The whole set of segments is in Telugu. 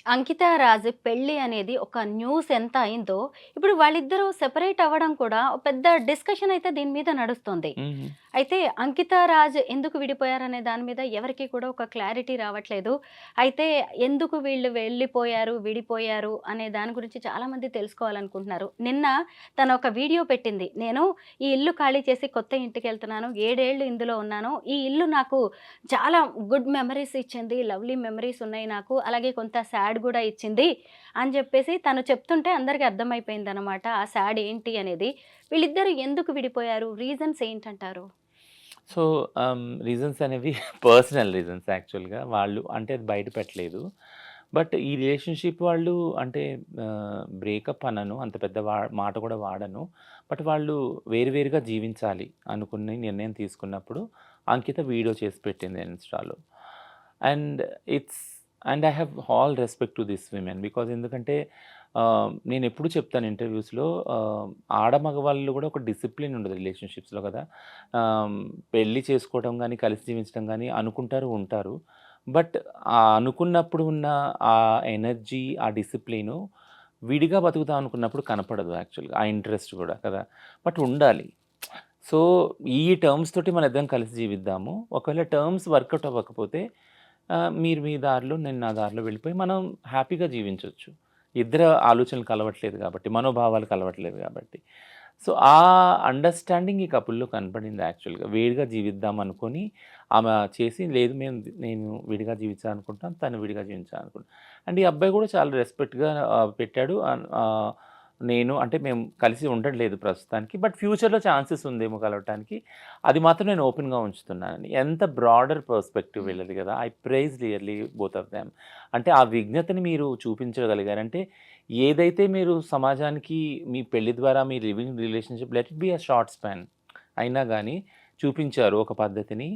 అంకిత రాజ్ పెళ్లి అనేది ఒక న్యూస్ ఎంత అయిందో, ఇప్పుడు వాళ్ళిద్దరూ సెపరేట్ అవ్వడం కూడా ఓ పెద్ద డిస్కషన్ అయితే దీని మీద నడుస్తుంది. హుహు. అయితే అంకిత రాజ్ ఎందుకు విడిపోయారనే దాని మీద ఎవరికీ కూడా ఒక క్లారిటీ రావట్లేదు. అయితే ఎందుకు వీళ్ళు వెళ్ళిపోయారు, విడిపోయారు అనే దాని గురించి చాలామంది తెలుసుకోవాలనుకుంటున్నారు. నిన్న తను ఒక వీడియో పెట్టింది. నేను ఈ ఇల్లు ఖాళీ చేసి కొత్త ఇంటికెళ్తున్నాను. 7 ఏళ్ళు ఇందులో ఉన్నాను. ఈ ఇల్లు నాకు చాలా గుడ్ మెమరీస్ ఇచ్చింది. లవ్లీ మెమరీస్ ఉన్నాయి నాకు. అలాగే కొంత సాడ్ గూడా ఇచ్చింది అని జెప్పేసి తను చెప్తుంటే అందరికి అర్థమైపోయిందనమాట. ఆ సాడ్ ఏంటి అనేది. వీళ్ళిద్దరూ ఎందుకు విడిపోయారు? రీజన్స్ ఏంటంటారు? సో, రీజన్స్ అనేవి పర్సనల్ రీజన్స్ యాక్చువల్‌గా. వాళ్ళు అంటే అది బయట పెట్టలేదు. బట్ ఈ రిలేషన్‌షిప్ వాళ్ళు అంటే బ్రేకప్ అనను. అంత పెద్ద మాట కూడా వాడను. బట్ వాళ్ళు వేరు వేరుగా జీవించాలి అనుకుని నిర్ణయం తీసుకున్నప్పుడు అంకిత వీడియో చేసి పెట్టింది ఇన్‌స్టాలో. And it's and I have all respect to this women. Because ఎందుకంటే నేనెప్పుడు చెప్తాను ఇంటర్వ్యూస్‌లో, ఆడ మగవాళ్ళు కూడా ఒక డిసిప్లిన్ ఉండదు రిలేషన్‌షిప్స్‌లో కదా! ఆహ్, పెళ్లి చేసుకోవడం గానీ, కలిసి జీవించడం గానీ అనుకుంటారు, ఉంటారు. బట్ అనుకున్నప్పుడు ఉన్న ఆ ఎనర్జీ, ఆ డిసిప్లిను విడిగా బతుకుదాం అనుకున్నప్పుడు కనపడదు యాక్చువల్‌గా. ఆ ఇంట్రెస్ట్ గూడా కదా! బట్ ఉండాలి. సో, ఈ టర్మ్స్ తోటి మనిద్దరం కలిసి జీవిద్దాము. ఒకవేళ టర్మ్స్ వర్కౌట్ అవ్వకపోతే మీరు మీ దారిలో, నేను నా దారిలో వెళ్ళిపోయి మనం హ్యాపీగా జీవించొచ్చు. ఇద్దరి ఆలోచనలు కలవట్లేదు గాబట్టి, మనోభావాలు కలవట్లేదు గాబట్టి. సో, ఆ అండర్‌స్టాండింగ్ ఈ కపుల్‌లో కనపడింది యాక్చువల్‌గా. వేరుగా జీవిద్దాం అనుకోని ఆమె చేసి, లేదు నేను విడిగా జీవించాలనుకుంటున్నాను, తను విడిగా జీవించాలనుకుంటున్నాను. అండ్ ఈ అబ్బాయి గూడా చాలా రెస్పెక్ట్‌గా పెట్టాడు. నేను అంటే మేము కలిసి ఉండట్లేదు ప్రస్తుతానికి. బట్ ఫ్యూచర్‌లో ఛాన్సెస్ ఉందేమో కలవటానికి. అది మాత్రం నేను ఓపెన్‌గా ఉంచుతున్నానని. ఎంత బ్రాడర్ పర్స్పెక్టివ్ హ్మ్. వీళ్ళది గదా! I prize really both of them. అంటే ఆ విజ్ఞతని మీరు చూపించగలిగారు. అంటే ఏదైతే మీరు సమాజానికి మీ పెళ్లి ద్వారా మీ living relationship let it be a short span అయినా గాని చూపించారు ఒక పద్ధతిని.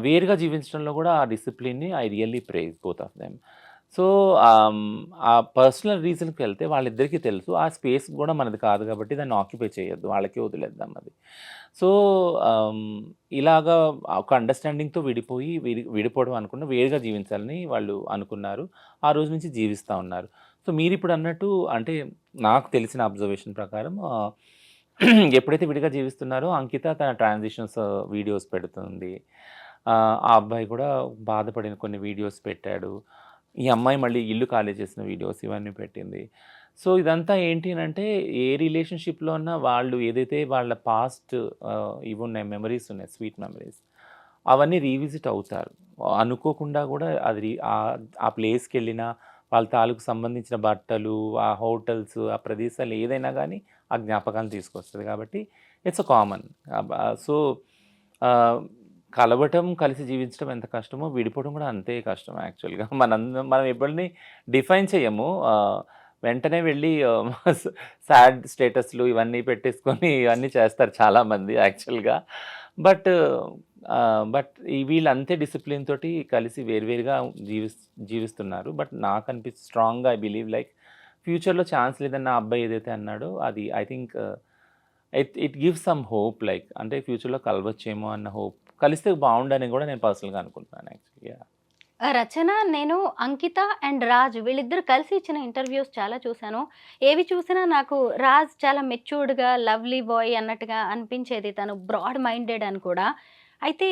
వేరుగా జీవించడంలో గూడా ఆ డిసిప్లిన్‌ని I really praise both of them. So, ఆ పర్సనల్ రీజన్‌కెళ్తే వాళ్ళిద్దరికీ తెలుసు. ఆ స్పేస్ గూడా మనది కాదు గాబట్టి దాన్ని ఆక్యుపై చేయొద్దు. వాళ్ళకే వదిలేద్దాం అది. సో, ఆహ్, ఇలాగా ఒక అండర్‌స్టాండింగ్‌తో విడిపోయి విడిపోవడం అనుకున్న వేరుగా జీవించాలని వాళ్ళు అనుకున్నారు. ఆ రోజు నుంచి జీవిస్తా ఉన్నారు. సో, మీరిప్పుడన్నట్టు అంటే నాకు తెలిసిన అబ్జర్వేషన్ ప్రకారం ఎప్పుడైతే విడిగా జీవిస్తున్నారో అంకిత తన ట్రాన్సిషన్స్ వీడియోస్ పెడుతుంది. ఆ అబ్బాయి కూడా బాధపడిన కొన్ని వీడియోస్ పెట్టాడు. ఈ అమ్మాయి మళ్ళీ ఇల్లు ఖాళీ చేసిన వీడియోస్ ఇవన్నీ పెట్టింది. సో, ఇదంతా ఏంటి అనంటే ఏ రిలేషన్‌షిప్‌లో అన్నా వాళ్ళు ఏదైతే వాళ్ళ పాస్ట్ ఇవున్నాయి, మెమోరీస్ ఉన్నాయి, స్వీట్ మెమోరీస్. అవన్నీ రీవిజిట్ అవుతారు. అనుకోకుండా గూడా అది ఆ ప్లేస్‌కెళ్ళినా వాళ్ళ తాలూకు సంబంధించిన బట్టలు, ఆ హోటల్స్, ఆ ప్రదేశాలు ఏదైనా గానీ ఆ జ్ఞాపకాలను తీసుకొస్తది కాబట్టి ఇట్స్ అ కామన్. సో, ఆహ్, కలవటం, కలిసి జీవించడం ఎంత కష్టమో విడిపోవడం కూడా అంతే కష్టం యాక్చువల్‌గా. మనం ఎవరిని డిఫైన్ చేయము. వెంటనే వెళ్ళి సాడ్ స్టేటస్‌లు ఇవన్నీ పెట్టేసుకొని ఇవన్నీ చేస్తారు చాలామంది యాక్చువల్‌గా. బట్ వీళ్ళు అంతే డిసిప్లిన్ తోటి కలిసి వేరువేరుగా జీవిస్తున్నారు. బట్ స్ట్రాంగ్‌గా ఐ బిలీవ్ లైక్ ఫ్యూచర్‌లో ఛాన్స్ లేదని ఆ అబ్బాయి ఏదైతే అన్నాడో అది I think it it gives some hope, like అంటే ఫ్యూచర్‌లో కలవచ్చేమో అన్న హోప్. కలిస్తే బావుండని గూడా నేను పర్సనల్‌గా అనుకుంటున్నాను యాక్చువల్లీ. యాహ్! రచన, నేను అంకిత అండ్ రాజ్ వీళ్ళిద్దరూ కలిసి ఇచ్చిన ఇంటర్‌వ్యూస్ చాలా చూసాను. ఏవి చూసినా నాకు రాజ్ చాలా మెచ్యూర్డ్‌గా, లవ్లీ బాయ్ అన్నట్టుగా అనిపించేది. తను బ్రాడ్ మైండెడ్ అని కూడా. అయితే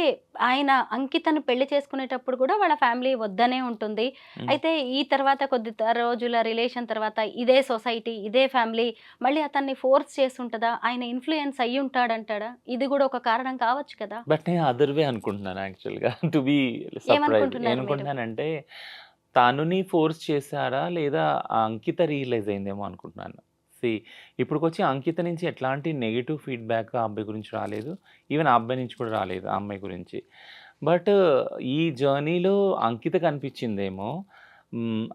ఆయన అంకితను పెళ్లి చేసుకునేటప్పుడు కూడా వాళ్ళ ఫ్యామిలీ వద్దనే ఉంటుంది. హ్మ్. అయితే ఈ తర్వాత కొద్ది రోజుల రిలేషన్ తర్వాత ఇదే సొసైటీ, ఇదే ఫ్యామిలీ మళ్ళీ అతన్ని ఫోర్స్ చేసుంటదా? ఆయన ఇన్‌ఫ్లూయెన్స్ అయ్యుంటాడంటాడా? ఇది కూడా ఒక కారణం కావచ్చు కదా! బట్ నేను అదర్ వే అనుకుంటున్నాను యాక్చువల్‌గా. To be surprised. ఏమనుకుంటున్నారు మీరు? ఏమనుకుంటున్నానంటే తనుని ఫోర్స్ చేసారా? లేదా ఆ అంకిత రియలైజ్ అయిందేమో అనుకుంటున్నాను. సీ ఇప్పటికొచ్చి అంకిత నుంచి ఎట్లాంటి నెగెటివ్ ఫీడ్‌బ్యాక్ ఆ అబ్బాయి గురించి రాలేదు. ఈవెన్ ఆ అబ్బాయి నుంచి కూడా రాలేదు ఆ అమ్మాయి గురించి. బట్ ఈ జర్నీలో అంకితకి అనిపించిందేమో,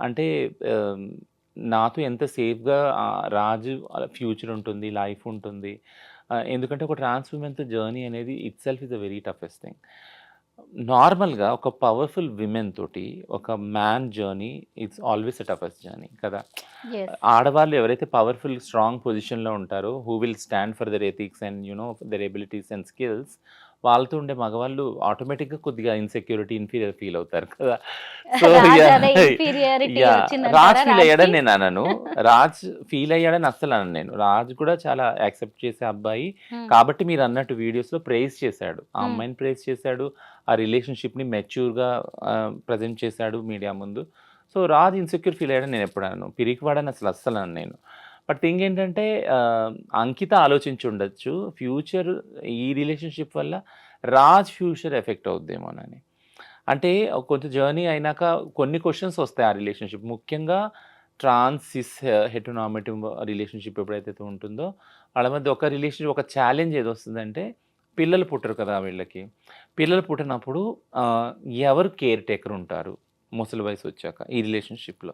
అంటే ఆహ్, నాతో ఎంత సేఫ్‌గా రాజు ఫ్యూచర్ ఉంటుంది, లైఫ్ ఉంటుంది. ఎందుకంటే ఒక ట్రాన్స్ విమెన్‌తో జర్నీ అనేది itself is a very toughest thing. నార్మల్‌గా ఒక పవర్‌ఫుల్ విమెన్ తోటి ఒక man journey it's always a toughest journey కదా! యెస్. ఆడవాళ్ళు ఎవరైతే పవర్‌ఫుల్, స్ట్రాంగ్ పొజిషన్‌లో ఉంటారో, who will stand for their ethics and you know their abilities and skills, వాళ్ళతో ఉండే మగవాళ్ళు ఆటోమేటిక్‌గా కొద్దిగా ఇన్‌సెక్యూరిటీ, ఇన్ఫీరియర్ ఫీల్ అవుతారు కదా! So Raj yeah! అదే ఇన్ఫీరియారిటీ యాహ్! వచ్చిందంటారా రాజ్ ఫీల్ రాజ్‌కి? అయ్యాడని నేను అనను. రాజ్ ఫీల్ అయ్యాడని అస్సలు అనను నేను. రాజ్ కూడా చాలా యాక్సెప్ట్ చేసే అబ్బాయి. హ్మ్. కాబట్టి మీరన్నట్టు వీడియోస్‌లో ప్రైజ్ చేశాడు. ఆ హ్మ్. అమ్మాయిని ప్రైజ్ చేశాడు. ఆ రిలేషన్‌షిప్‌ని మెచ్యూర్‌గా ప్రెజెంట్ చేశాడు మీడియా ముందు. సో, రాజ్ ఇన్‌సెక్యూర్ ఫీల్ అయ్యాడని నేనెప్పుడు అనను. పిరికివాడని అస్సలు అనను నేను. బట్ థింగ్ ఏంటంటే అంకిత ఆలోచించుండొచ్చు. ఫ్యూచర్ ఈ రిలేషన్‌షిప్ వల్ల రాజ్ ఫ్యూచర్ ఎఫెక్ట్ అవుద్దేమోనని. అంటే కొంచెం జర్నీ అయినాక కొన్ని క్వెషన్స్ వస్తాయి ఆ రిలేషన్‌షిప్. ముఖ్యంగా ట్రాన్స్, సిస్, హెటెరోనార్మేటివ్ రిలేషన్‌షిప్ ఎప్పుడైతే ఉంటుందో వాళ్ళ మధ్య ఒక రిలేషన్‌షిప్ ఒక ఛాలెంజ్ ఏదొస్తుందంటే పిల్లలు పుట్టరు కదా వీళ్ళకి. పిల్లలు పుట్టనప్పుడు ఆహ్, ఎవరు కేర్ టేకర్ ఉంటారు ముసలి వయసొచ్చాక ఈ రిలేషన్‌షిప్‌లో.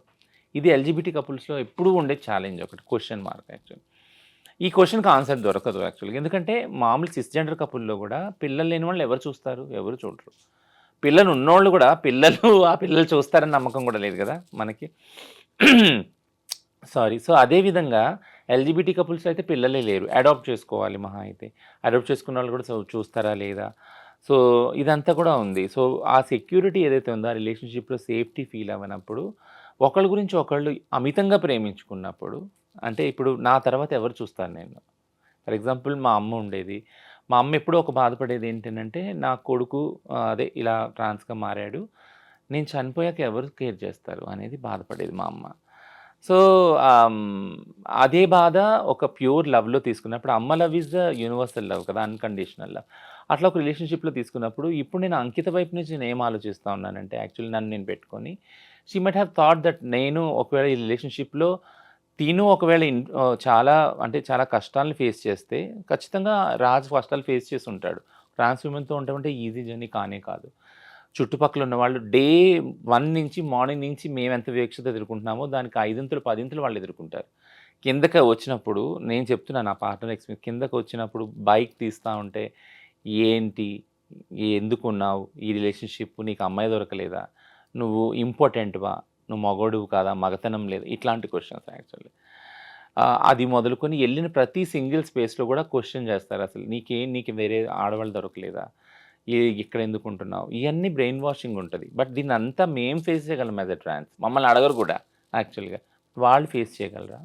ఇది ఎల్‌జిబిటీ కపుల్స్‌లో ఎప్పుడూ ఉండే ఛాలెంజ్ ఒకటి. Question mark actually. ఈ క్వెషన్‌కి ఆన్సర్ దొరకదు యాక్చువల్‌గా. ఎందుకంటే మామూలు సిస్‌జెండర్ కపుల్‌లో గూడా పిల్లలు లేని వాళ్ళని ఎవరు చూస్తారు? ఎవరు చూడరు. పిల్లలున్నోళ్ళు గూడా పిల్లలు ఆ పిల్లలు చూస్తారని నమ్మకం గూడా లేదు గదా! మనకి. సారీ. సో, అదే విధంగా ఎల్‌జిబిటీ కపుల్స్‌లో అయితే పిల్లలే లేరు. అడాప్ట్ చేసుకోవాలి మహా అయితే. అడాప్ట్ చేసుకున్నోళ్ళు గూడా చూస్తారా లేదా? సో, ఇదంతా కూడా ఉంది. సో, ఆ సెక్యూరిటీ ఏదైతే ఉందో ఆ రిలేషన్‌షిప్‌లో సేఫ్టీ ఫీల్ అవ్వనప్పుడు, ఒకళ్ళ గురించి ఒకళ్ళు అమితంగా ప్రేమించుకున్నప్పుడు, అంటే ఇప్పుడు నా తర్వాత ఎవరు చూస్తాను నేను? ఫర్ ఎగ్జాంపుల్ మా అమ్మ ఉండేది. మా అమ్మ ఎప్పుడూ ఒక బాధపడేది ఏంటనంటే, నా కొడుకు అదే ఇలా ట్రాన్స్‌గా మారాడు. నేను చనిపోయాక ఎవరు కేర్ చేస్తారు అనేది బాధపడేది మా అమ్మ. సో, అదే బాధ ఒక ప్యూర్ లవ్‌లో తీసుకున్నప్పుడు అమ్మ love is the universal love కదా! Unconditional love. అట్లా ఒక రిలేషన్‌షిప్‌లో తీసుకున్నప్పుడు ఇప్పుడు నేను అంకిత వైపు నుంచి నేనేం ఆలోచిస్తా ఉన్నానంటే యాక్చువల్లీ నన్ను నేను పెట్టుకొని, she might have thought that నేను ఒకవేళ ఈ రిలేషన్‌షిప్‌లో తిను ఒకవేళ చాలా అంటే చాలా కష్టాలను ఫేస్ చేస్తే, ఖచ్చితంగా రాజు కష్టాలు ఫేస్ చేసుంటాడు. ట్రాన్స్ విమెన్‌తో ఉండటం అంటే ఈజీ జర్నీ కానే కాదు. చుట్టుపక్కల ఉన్నవాళ్ళు డే 1 నుంచి మార్నింగ్ నుంచి మేమెంత వివక్షత ఎదుర్కొంటున్నామో, దానికి ఐదింతలు, పదింతలు వాళ్ళు ఎదుర్కొంటారు. కిందకి వచ్చినప్పుడు నేను చెప్తున్నాను నా పార్ట్నర్ ఎక్స్‌పీరియన్స్ కిందకొచ్చినప్పుడు బైక్ తీస్తా ఉంటే, "ఏంటి? ఎందుకున్నావు? ఈ రిలేషన్‌షిప్ నీకు అమ్మాయి దొరకలేదా? నువ్వు ఇంపార్టెంట్‌వా? నువ్వు మగోడివి కాదా? మగతనం లేదా?" ఇట్లాంటి క్వెషన్స్ యాక్చువల్లీ. అది మొదలుకొని ఎళ్ళిన ప్రతి సింగిల్ స్పేస్‌లో గూడా క్వెషన్ జేస్తారసలు. నీకు వేరే ఆడవాళ్ళు దొరకలేదా? ఇక్కడెందుకుంటున్నావు? ఇయన్నీ బ్రెయిన్ వాషింగ్ ఉంటది. బట్ దీన్నంతా మేము ఫేస్ చేయగలం యాస్ ఎ ట్రాన్స్. మమ్మల్ని అడగరు గూడా యాక్చువల్‌గా. వాళ్ళు ఫేస్ చేయగలరా?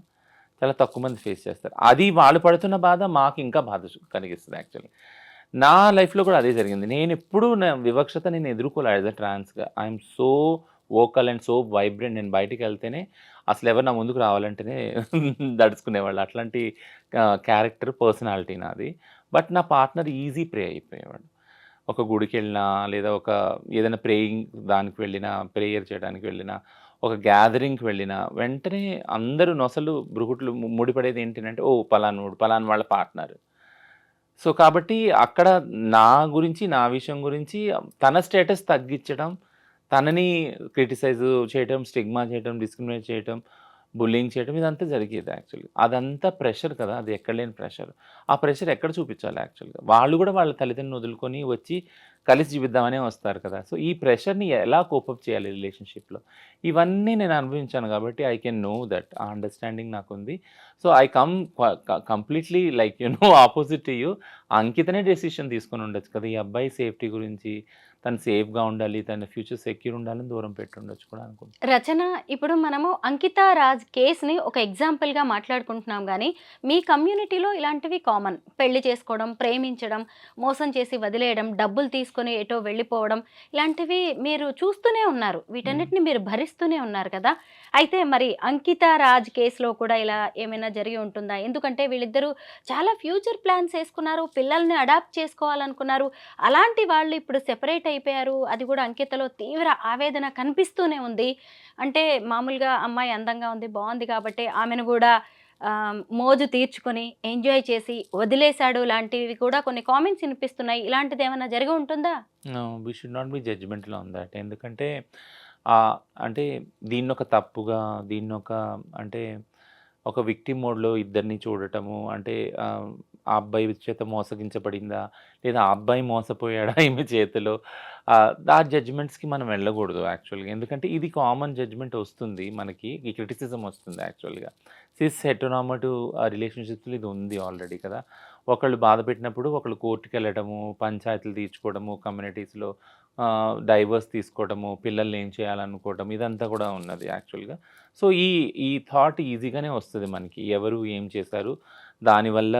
చాలా తక్కువ మంది ఫేస్ చేస్తారు. అది వాళ్ళు పడుతున్న బాధ మాకింకా బాధ కలిగిస్తది యాక్చువల్లీ. నా లైఫ్‌లో కూడా అదే జరిగింది. నేనెప్పుడూ నా వివక్షత నేను ఎదుర్కోలే యాస్ ఎ ట్రాన్స్‌గా. I'm so vocal and so vibrant. నేను బయటికెళ్తేనే అసలెవరు నా ముందుకు రావాలంటేనే దడుచుకునేవాళ్ళు. అట్లాంటి క్యారెక్టర్, పర్సనాలిటీ నాది. బట్ నా పార్ట్నర్ ఈజీ ప్రే అయిపోయేవాడు. ఒక గుడికెళ్ళినా, లేదా ఏదైనా ప్రేయింగ్ దానికి వెళ్ళినా, ప్రేయర్ చేయడానికి వెళ్ళినా, ఒక గ్యాదరింగ్‌కి వెళ్ళినా, వెంటనే అందరూ నొసలు, భృకుట్లు ముడిపడేది ఏంటనంటే, ఓహ్! పలానోడు, పలానా వాళ్ళ పార్ట్నర్. సో, కాబట్టి అక్కడ నా గురించి, నా విషయం గురించి తన స్టేటస్ తగ్గిచ్చడం, తనని క్రిటిసైజ్ చేయటం, స్టిగ్మా చేయటం, డిస్క్రిమినేట్ చేయటం, బుల్లింగ్ చేయటం ఇదంతా జరిగేది యాక్చువల్లీ. అదంతా ప్రెషర్ కదా! అది ఎక్కడ లేని ప్రెషర్. ఆ ప్రెషర్ ఎక్కడ చూపిచ్చాలి యాక్చువల్‌గా? వాళ్ళు గూడా వాళ్ళ తల్లిదండ్రులను వదులుకొని వచ్చి కలిసి జీవిద్దామనే వస్తారు కదా! సో, ఈ ప్రెషర్‌ని ఎలా కోపప్ చేయాలి రిలేషన్‌షిప్‌లో? ఇవన్నీ నేను అనుభవించాను గాబట్టి ఐ కెన్ నో దట్. ఆ అండర్‌స్టాండింగ్ నాకుంది. So, I come completely like opposite to you. అంకితనే డెసిషన్ తీసుకొనుండొచ్చు కదా! ఈ అబ్బాయి సేఫ్టీ గురించి, తను సేఫ్‌గా ఉండాలి, తన ఫ్యూచర్ సెక్యూర్ ఉండాలని దూరం పెట్టుండొచ్చు కూడా అనుకుంటా. రచన ఇప్పుడు మనము 'అంకిత రాజ్' కేస్‌ని ఒక ఎగ్జాంపుల్‌గా మాట్లాడుకుంటున్నాం గానీ, మీ కమ్యూనిటీలో ఇలాంటివి కామన్. పెళ్లి చేసుకోవడం, ప్రేమించడం, మోసం చేసి వదిలేయడం, డబ్బులు తీసుకొని ఎటో వెళ్ళిపోవడం, ఇలాంటివి మీరు చూస్తూనే ఉన్నారు. హ్మ్. వీటన్నిటిని మీరు భరిస్తూనే ఉన్నారు కదా! అయితే మరి 'అంకిత రాజ్' కేస్‌లో కూడా ఇలా ఏమైనా జరిగి ఉంటుందా? ఎందుకంటే వీళ్ళిద్దరూ చాలా ఫ్యూచర్ ప్లాన్స్ ఏసుకున్నారు. పిల్లల్ని అడాప్ట్ చేసుకోవాలనుకున్నారు. అలాంటి వాళ్ళు ఇప్పుడు సెపరేట్ అయిపోయారు. అది కూడా అంకితలో తీవ్ర ఆవేదన కనిపిస్తూనే ఉంది. అంటే మామూలుగా అమ్మాయి అందంగా ఉంది, బావుంది కాబట్టి ఆమెను గూడా మోజు తీర్చుకొని, ఎంజాయ్ చేసి వదిలేసాడు లాంటివి కూడా కొన్ని కామెంట్స్ ఇనిపిస్తున్నాయి. ఇలాంటిదేమన్నా జరిగి ఉంటుందా? No. We should not be judgemental on that. ఎందుకంటే అంటే దీన్నొక తప్పుగా, దీన్నొక అంటే ఒక విక్టిమ్ మోడ్‌లో ఇద్దరిని చూడటము అంటే ఆ అబ్బాయి చేత మోసగించబడిందా? లేదా ఆ అబ్బాయి మోసపోయాడా ఈమె చేతిలో? ఆ జడ్జ్‌మెంట్స్‌కి మనం వెళ్ళకూడదు యాక్చువల్‌గా. ఎందుకంటే ఇది కామన్ జడ్జ్‌మెంట్ వస్తుంది మనకి. ఈ క్రిటిసిజం వస్తుంది యాక్చువల్‌గా. సిస్ హెటెరోనార్మటివ్ రిలేషన్‌షిప్స్‌లో ఇది ఉంది ఆల్రెడీ కదా! ఒకళ్ళు బాధ పెట్టినప్పుడు ఒకళ్ళు కోర్ట్‌కెళ్ళడము, పంచాయతీలు తీర్చుకోవడము, కమ్యూనిటీస్‌లో డైవర్స్ తీసుకోవడము, పిల్లల్ని ఏం చేయాలనుకోవడం ఇదంతా కూడా ఉన్నది యాక్చువల్‌గా. సో, ఈ థాట్ ఈజీగానే వస్తది మనకి. ఎవరు ఏం చేశారు? దానివల్ల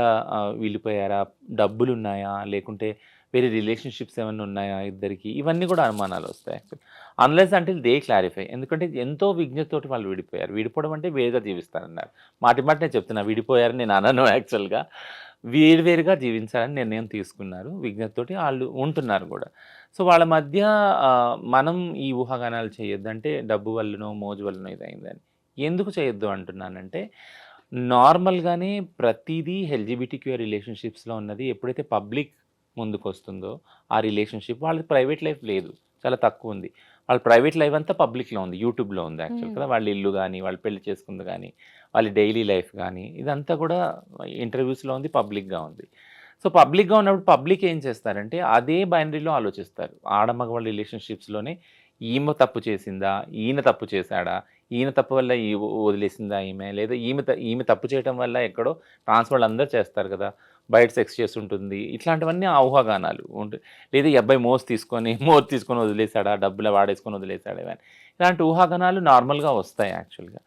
విడిపోయారా? డబ్బులున్నాయా? లేకుంటే వేరే రిలేషన్‌షిప్స్ ఏమన్నా ఉన్నాయా ఇద్దరికి? ఇవన్నీ కూడా అనుమానాలొస్తాయి actually. Unless until they clarify. ఎందుకంటే ఎంతో విజ్ఞతతోటి వాళ్ళు విడిపోయారు. విడిపోవడం అంటే వేరుగా జీవిస్తారన్నారు. మాటి మాటినే చెప్తున్నా విడిపోయారని నేను అనను యాక్చువల్‌గా. వేరు వేరుగా జీవించాలని నిర్ణయం తీసుకున్నారు. విజ్ఞతతోటి ఆళ్ళు ఉంటున్నారు గూడా. సో, వాళ్ళ మధ్య మనం ఈ ఊహాగానాలు చేయొద్దు. అంటే డబ్బు వల్లనో, మోజు వల్లనో ఇదయిందని. ఎందుకు చేయొద్దు అంటున్నానంటే, నార్మల్‌గానే ప్రతీదీ ఎల్‌జీబీటీక్యూ రిలేషన్‌షిప్స్‌లో ఉన్నది ఎప్పుడైతే పబ్లిక్ ముందుకొస్తుందో, ఆ రిలేషన్‌షిప్ వాళ్ళకి ప్రైవేట్ లైఫ్ లేదు. చాలా తక్కువుంది. వాళ్ళ ప్రైవేట్ లైఫ్ అంతా పబ్లిక్‌లో ఉంది. యూట్యూబ్‌లో ఉంది యాక్చువల్ హ్మ్. కదా! వాళ్ళ ఇల్లు గాని, వాళ్ళు పెళ్లి చేసుకుంది గాని, వాళ్ళ డైలీ లైఫ్ గాని, ఇదంతా కూడా ఇంటర్వ్యూస్‌లో ఉంది, పబ్లిక్‌గా ఉంది. సో, పబ్లిక్‌గా ఉన్నప్పుడు పబ్లిక్ ఏం చేస్తారంటే, అదే బైనరీలో ఆలోచిస్తారు. ఆడ మగవాళ్ళ రిలేషన్‌షిప్స్‌లోనే ఈమె తప్పు చేసిందా? ఈయన తప్పు చేశాడా? ఈయన తప్పు వల్ల వదిలేసిందా ఈమె? లేదా ఈమె తప్పు చేయటం వల్ల ఎక్కడో ట్రాన్స్ వాళ్ళందరూ చేస్తారు కదా! బయట సెక్స్ చేసుంటుంది. ఇట్లాంటివన్నీ ఆ ఊహాగానాలు. లేదా ఈ అబ్బాయి మోరు తీసుకొని వదిలేసాడా? డబ్బులు వాడేసుకొని వదిలేసాడా? ఇలాంటి ఊహాగానాలు నార్మల్‌గా వస్తాయి యాక్చువల్‌గా.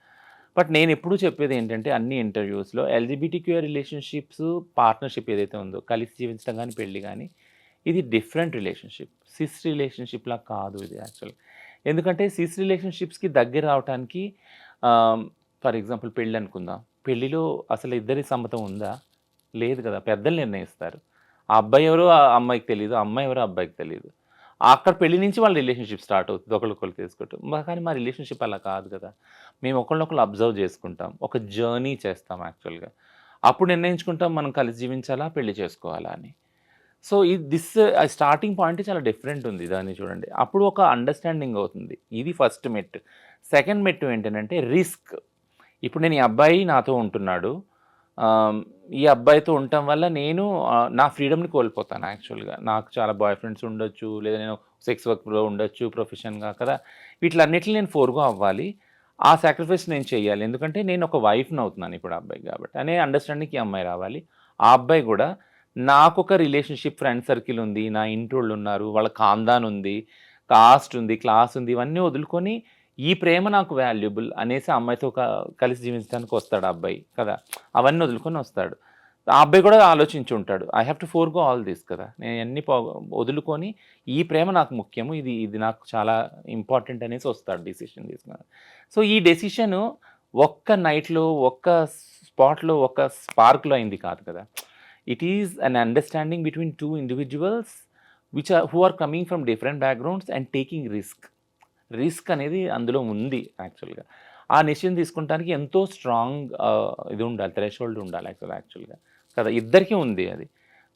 బట్ నేనెప్పుడూ చెప్పేదేంటంటే అన్ని ఇంటర్‌వ్యూస్‌లో ఎల్‌జీబీటీక్యూ రిలేషన్‌షిప్స్, పార్ట్నర్‌షిప్ ఏదైతే ఉందో కలిసి జీవించడం గాని, పెళ్లి గాని ఇది డిఫరెంట్ రిలేషన్‌షిప్. సిస్ రిలేషన్‌షిప్‌లా కాదు ఇది యాక్చువల్‌గా. ఎందుకంటే సిస్ రిలేషన్‌షిప్స్‌కి దగ్గర రావటానికి ఆహ్, ఫర్ ఎగ్జాంపుల్ పెళ్లనుకుందాం. పెళ్లిలో అసలు ఇద్దరి సమ్మతం ఉందా? లేదు కదా! పెద్దలు నిర్ణయిస్తారు. ఆ అబ్బాయి ఎవరో ఆ అమ్మాయికి తెలీదు. ఆ అమ్మాయి ఎవరో ఆ అబ్బాయికి తెలీదు. అక్కడ పెళ్లి నుంచి వాళ్ళ రిలేషన్‌షిప్ స్టార్ట్ అవుతది. ఒకళ్ళకొకళ్ళు తెలుసుకోవటం. కానీ మా రిలేషన్‌షిప్ అలా కాదు కదా! మేము ఒకళ్ళనొకళ్ళు అబ్జర్వ్ చేసుకుంటాం. ఒక జర్నీ చేస్తాం యాక్చువల్‌గా. అప్పుడు నిర్ణయించుకుంటాం మనం కలిసి జీవించాలా? పెళ్లి చేసుకోవాలా అని. సో, స్టార్టింగ్ పాయింట్ చాలా డిఫరెంట్ ఉంది దాన్ని చూడండి. అప్పుడు ఒక అండర్‌స్టాండింగ్ అవుతుంది. ఇది ఫస్ట్ మెట్టు. సెకండ్ మెట్టు ఏంటనంటే రిస్క్. ఇప్పుడు నేను ఈ అబ్బాయి నాతో ఉంటున్నాడు. ఆహ్, ఈ అబ్బాయితో ఉండటం వల్ల నేను నా ఫ్రీడమ్‌ని కోల్పోతాను యాక్చువల్‌గా. నాకు చాలా బాయ్ ఫ్రెండ్స్ ఉండొచ్చు. లేదా నేను సెక్స్ వర్క్‌లో ఉండొచ్చు ప్రొఫెషన్‌గా కదా! వీటిలన్నిటిని నేను ఫోర్‌గో అవ్వాలి. ఆ సాక్రిఫైస్ నేను చేయాలి. ఎందుకంటే నేను ఒక వైఫ్‌ని అవుతున్నాను ఇప్పుడు ఆ అబ్బాయికి కాబట్టి. అనే అండర్‌స్టాండింగ్‌కి ఈ అమ్మాయి రావాలి. ఆ అబ్బాయి గూడా నాకొక రిలేషన్‌షిప్ ఫ్రెండ్ సర్కిల్ ఉంది. నా ఇంటోళ్ళున్నారు. వాళ్ళ ఖాందాన్ ఉంది. కాస్ట్ ఉంది. క్లాస్ ఉంది. ఇవన్నీ వదులుకొని ఈ ప్రేమ నాకు వాల్యుబుల్ అనేసి ఆ అమ్మాయితో కలిసి జీవించడానికి వస్తాడు ఆ అబ్బాయి కదా! అవన్నీ వదులుకొని వస్తాడు. ఆ అబ్బాయి కూడా ఆలోచించి ఉంటాడు. I have to forgo all this కదా! నేను ఇయన్నీ వదులుకొని ఈ ప్రేమ నాకు ముఖ్యము. ఇది నాకు చాలా ఇంపార్టెంట్ అనేసి వస్తాడు డెసిషన్ తీసుకొని. సో, ఈ డెసిషను ఒక్క నైట్‌లో, ఒక్క స్పాట్‌లో, ఒక్క స్పార్క్‌లో అయింది కాదు కదా! It is an understanding between 2 individuals who are coming from different backgrounds and taking risk. Risk అనేది అందులో ఉంది యాక్చువల్‌గా. ఆ డెసిషన్ తీసుకుంటానికి ఎంతో స్ట్రాంగ్ ఇది ఉండాలి. థ్రెషోల్డ్ ఉండాలి యాక్చువల్‌గా. కదా! ఇద్దరికీ ఉంది అది.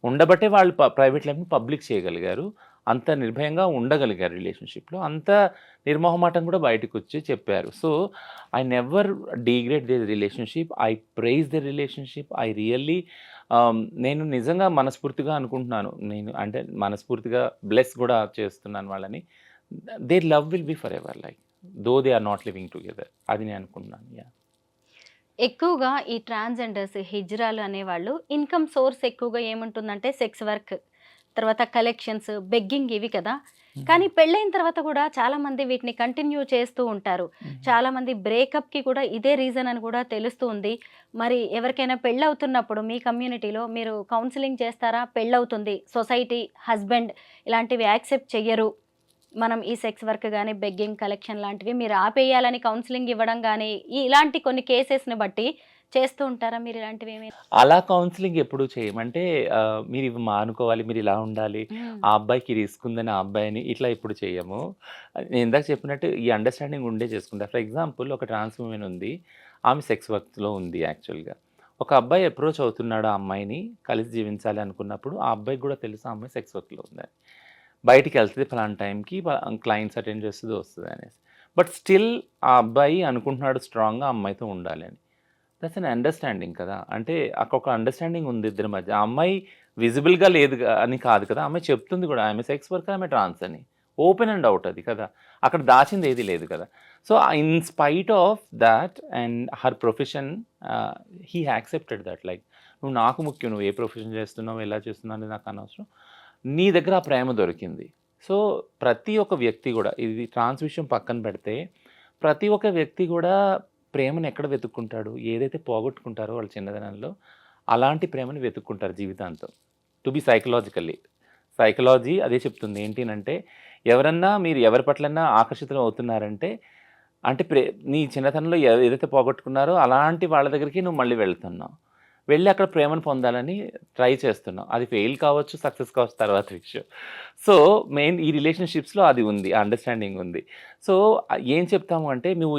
ఉండబట్టే వాళ్ళు ప్రైవేట్ లైఫ్‌ని పబ్లిక్ చేయగలిగారు. అంత నిర్భయంగా ఉండగలిగారు రిలేషన్‌షిప్‌లో. అంత నిర్మొహమాటం కూడా బయటకొచ్చి చెప్పారు. So, I never degrade the relationship. I prize the relationship. I really నేను నిజంగా మనస్ఫూర్తిగా అనుకుంటున్నాను. నేను అంటే మనస్ఫూర్తిగా బ్లెస్ కూడా చేస్తున్నాను వాళ్ళని. Their love will be forever like though they are not living together. అది నేను అనుకుంటున్నాను. యాహ్! ఎక్కువగా ఈ ట్రాన్స్‌జెండర్స్, హిజ్రాలు అనేవాళ్ళు ఇన్‌కమ్ సోర్స్ ఎక్కువగా ఏముంటుందంటే సెక్స్ వర్క్, తర్వాత కలెక్షన్స్, బెగ్గింగ్ ఇవి కదా! హుహు. కానీ పెళ్ళైన తర్వాత కూడా చాలామంది వీటిని కంటిన్యూ చేస్తూ ఉంటారు. హుహు. చాలామంది బ్రేకప్‌కి కూడా ఇదే రీజన్ అని కూడా తెలుస్తూ ఉంది. మరి ఎవరికైనా పెళ్ళవుతున్నప్పుడు మీ కమ్యూనిటీలో మీరు కౌన్సెలింగ్ చేస్తారా? పెళ్ళవుతుంది, సొసైటీ, హస్బెండ్ ఇలాంటివి యాక్సెప్ట్ చెయ్యరు. మనం ఈ సెక్స్ వర్క్ గాని, బెగ్గింగ్, కలెక్షన్ లాంటివి మీరు ఆపేయాలని కౌన్సెలింగ్ ఇవ్వడం గాని, ఇలాంటి కొన్ని కేసెస్‌ని బట్టి చేస్తూ ఉంటారా మీరు ఇలాంటివేమి? అలా కౌన్సెలింగ్ ఎప్పుడు చేయము. అంటే మీరివి మానుకోవాలి, మీరిలా ఉండాలి, హ్మ్. ఆ అబ్బాయికి రిస్క్ ఉందని ఆ అబ్బాయిని ఇట్లా ఎప్పుడు చేయము. నేను ఇందాక చెప్పినట్టు ఈ అండర్‌స్టాండింగ్ ఉండే చేసుకుంటా. ఫర్ ఎగ్జాంపుల్ ఒక ట్రాన్స్ వుమెన్ ఉంది. ఆమె సెక్స్ వర్క్‌లో ఉంది యాక్చువల్‌గా. ఒక అబ్బాయి అప్రోచ్ అవుతున్నాడు ఆ అమ్మాయిని కలిసి జీవించాలి అనుకున్నప్పుడు, ఆ అబ్బాయికి కూడా తెలుసు ఆ అమ్మాయి సెక్స్ వర్క్‌లో ఉందని. బయటికెళ్తది ఫలానా టైంకి క్లయింట్స్ అటెండ్ చేస్తది, వస్తదనేసి. బట్ స్టిల్ ఆ అబ్బాయి అనుకుంటున్నాడు స్ట్రాంగ్‌గా ఆ అమ్మాయితో ఉండాలి అని. దట్స్ ఎన్ అండర్‌స్టాండింగ్ కదా! అంటే అక్కడొక అండర్‌స్టాండింగ్ ఉంది ఇద్దరి మధ్య. ఆ అమ్మాయి విజిబుల్‌గా లేదు అని కాదు కదా! ఆ అమ్మాయి చెప్తుంది గూడా. ఆమె సెక్స్ వర్కర్, ఆమె ట్రాన్స్ అని. ఓపెన్ అండ్ అవుట్ అది కదా, అక్కడ దాచింది ఏది లేదు కదా. So in spite of that and her profession, he accepted that, like నువ్వు నాకు ముఖ్యం, నువ్వు ఏ ప్రొఫెషన్ చేస్తున్నావు ఎలా చేస్తున్నావు అనేది నాకు అనవసరం, నీ దగ్గర ఆ ప్రేమ దొరికింది. సో ప్రతి ఒక్క వ్యక్తి కూడా, ఇది ట్రాన్స్ విషయం పక్కన పెడితే, ప్రతి ఒక్క వ్యక్తి కూడా ప్రేమను ఎక్కడ వెతుక్కుంటాడు, ఏదైతే పోగొట్టుకుంటారో వాళ్ళ చిన్నదనంలో అలాంటి ప్రేమను వెతుక్కుంటారు జీవితాంతం. టు బి సైకలాజీ అదే చెప్తుంది. ఏంటి అంటే, ఎవరన్నా మీరు ఎవరి పట్లన్నా ఆకర్షితులు అవుతున్నారంటే, అంటే నీ చిన్నతనంలో ఏదైతే పోగొట్టుకున్నారో అలాంటి వాళ్ళ దగ్గరికి నువ్వు మళ్ళీ వెళ్తున్నావు. వెళ్ళి అక్కడ ప్రేమను పొందాలని ట్రై చేస్తున్నావు. అది ఫెయిల్ కావచ్చు, సక్సెస్ కావచ్చు, తర్వాత విషయం. సో మెయిన్ ఈ రిలేషన్‌షిప్స్‌లో అది ఉంది. ఆ అండర్‌స్టాండింగ్ ఉంది. సో ఏం చెప్తాము అంటే, నువ్వు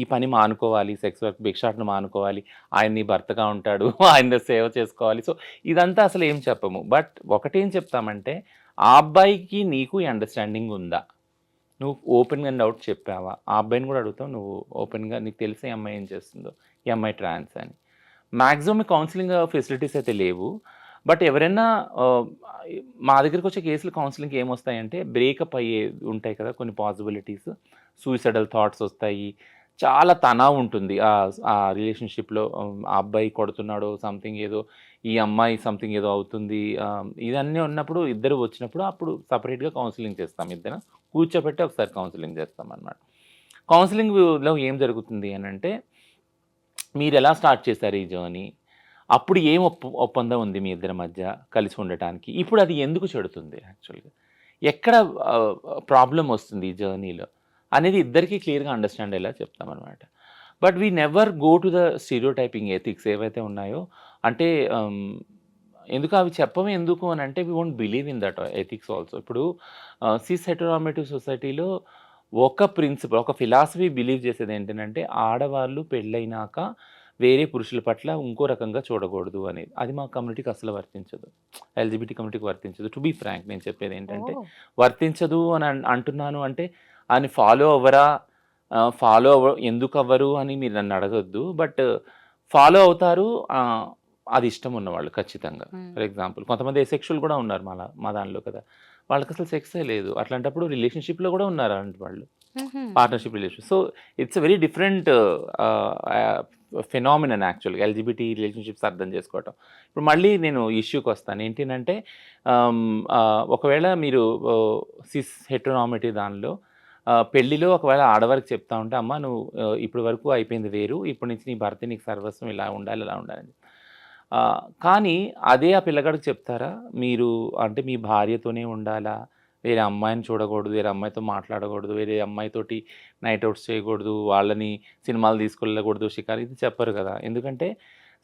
ఈ పని మానుకోవాలి, సెక్స్ వర్క్ భిక్షాటన మానుకోవాలి, ఆయన నీ భర్తగా ఉంటాడు, ఆయన సేవ చేసుకోవాలి. సో ఇదంతా అసలు ఏం చెప్పము. బట్ ఒకటేం చెప్తామంటే, ఆ అబ్బాయికి నీకు ఈ అండర్‌స్టాండింగ్ ఉందా? నువ్వు ఓపెన్‌గా అండ్ అవుట్ చెప్పావా? ఆ అబ్బాయిని కూడా అడుగుతావు, నువ్వు ఓపెన్‌గా నీకు తెలిసే ఈ అమ్మాయి ఏం చేస్తుందో, ఈ అమ్మాయి ట్రాన్స్ అని. మాక్సిమం కౌన్సిలింగ్ ఫెసిలిటీస్ అయితే లేవు. బట్ ఎవరైనా మా దగ్గరికొచ్చే కేసులు కౌన్సిలింగ్‌కి ఏమొస్తాయంటే, బ్రేకప్ అయ్యే ఉంటాయి కదా కొన్ని పాసిబిలిటీస్. సూయిసైడల్ థాట్స్ వస్తాయి. చాలా తనావు ఉంటుంది ఆ రిలేషన్‌షిప్‌లో. ఆ అబ్బాయి కొడుతున్నాడో సంథింగ్ ఏదో, ఈ అమ్మాయి సంథింగ్ ఏదో అవుతుంది. ఇదన్నీ ఉన్నప్పుడు, ఇద్దరు వచ్చినప్పుడు అప్పుడు సెపరేట్‌గా కౌన్సిలింగ్ చేస్తాం. ఇద్దరం కూర్చోబెట్టి ఒకసారి కౌన్సిలింగ్ చేస్తామనమాట. కౌన్సిలింగ్‌లో ఏం జరుగుతుంది అనంటే, మీరెలా స్టార్ట్ చేశారు ఈ జర్నీ? అప్పుడు ఏం ఒప్పందం ఉంది మీ ఇద్దరి మధ్య కలిసి ఉండటానికి? ఇప్పుడు అది ఎందుకు చెడుతుంది యాక్చువల్‌గా? ఎక్కడ ప్రాబ్లమ్ వస్తుంది ఈ జర్నీలో అనేది ఇద్దరికీ క్లియర్‌గా అండర్‌స్టాండ్ అయ్యేలా చెప్తామనమాట. But we never go to the stereotyping ethics ఏవైతే ఉన్నాయో, అంటే ఎందుకు అవి చెప్పము ఎందుకు అనంటే, we won't believe in that ethics also. ఇప్పుడు సిస్ హెటెరోనార్మేటివ్ సొసైటీలో ఒక ప్రిన్సిపల్, ఒక ఫిలాసఫీ బిలీవ్ చేసేది ఏంటంటే, ఆడవాళ్ళు పెళ్ళైనాక వేరే పురుషుల పట్ల ఇంకో రకంగా చూడకూడదు అనేది. అది మా కమ్యూనిటీకి అసలు వర్తించదు. ఎల్‌జిబిటీ కమ్యూనిటీకి వర్తించదు. టు బీ ఫ్రాంక్ నేను చెప్పేది ఏంటంటే, ఓహ్! వర్తించదు అని అంటున్నాను అంటే, అని ఫాలో అవ్వరా? ఫాలో ఎందుకు అవ్వరు అని మీరు నన్ను అడగొద్దు. బట్ ఫాలో అవుతారు. అది ఇష్టం ఉన్నవాళ్ళు ఖచ్చితంగా. హ్మ్. ఫర్ ఎగ్జాంపుల్ కొంతమంది ఎసెక్షువల్ కూడా ఉన్నారు మా దానిలో కదా! వాళ్ళకసలు సెక్సే లేదు. అట్లాంటప్పుడు రిలేషన్‌షిప్‌లో కూడా ఉన్నారు అలాంటి వాళ్ళు. హుహు. Partnership relation. So it's a very different phenomenon యాక్చువల్‌గా ఎల్‌జిబిటీ రిలేషన్‌షిప్స్ అర్థం చేసుకోవటం. ఇప్పుడు మళ్ళీ నేను ఇష్యూకొస్తాను. ఏంటినంటే, ఒకవేళ మీరు సిస్ హెటెరోనార్మేటివ్ దానిలో పెళ్ళిలో ఒకవేళ ఆడవారికి చెప్తా ఉంటే, అమ్మ నువ్వు ఇప్పటి వరకు అయిపోయింది వేరు, ఇప్పటి నుంచి నీ భర్తే నీకు సర్వస్వం, ఇలా ఉండాలి, ఇలా ఉండాలని. కానీ అదే ఆ పిల్లగాడికి చెప్తారా? మీరు అంటే మీ భార్యతోనే ఉండాలా? వేరే అమ్మాయిని చూడకూడదు, వేరే అమ్మాయితో మాట్లాడకూడదు, వేరే అమ్మాయితోటి నైట్ ఔట్స్ చేయకూడదు, వాళ్ళని సినిమాలు తీసుకెళ్ళకూడదు, షికారు ఇది చెప్పరు కదా! ఎందుకంటే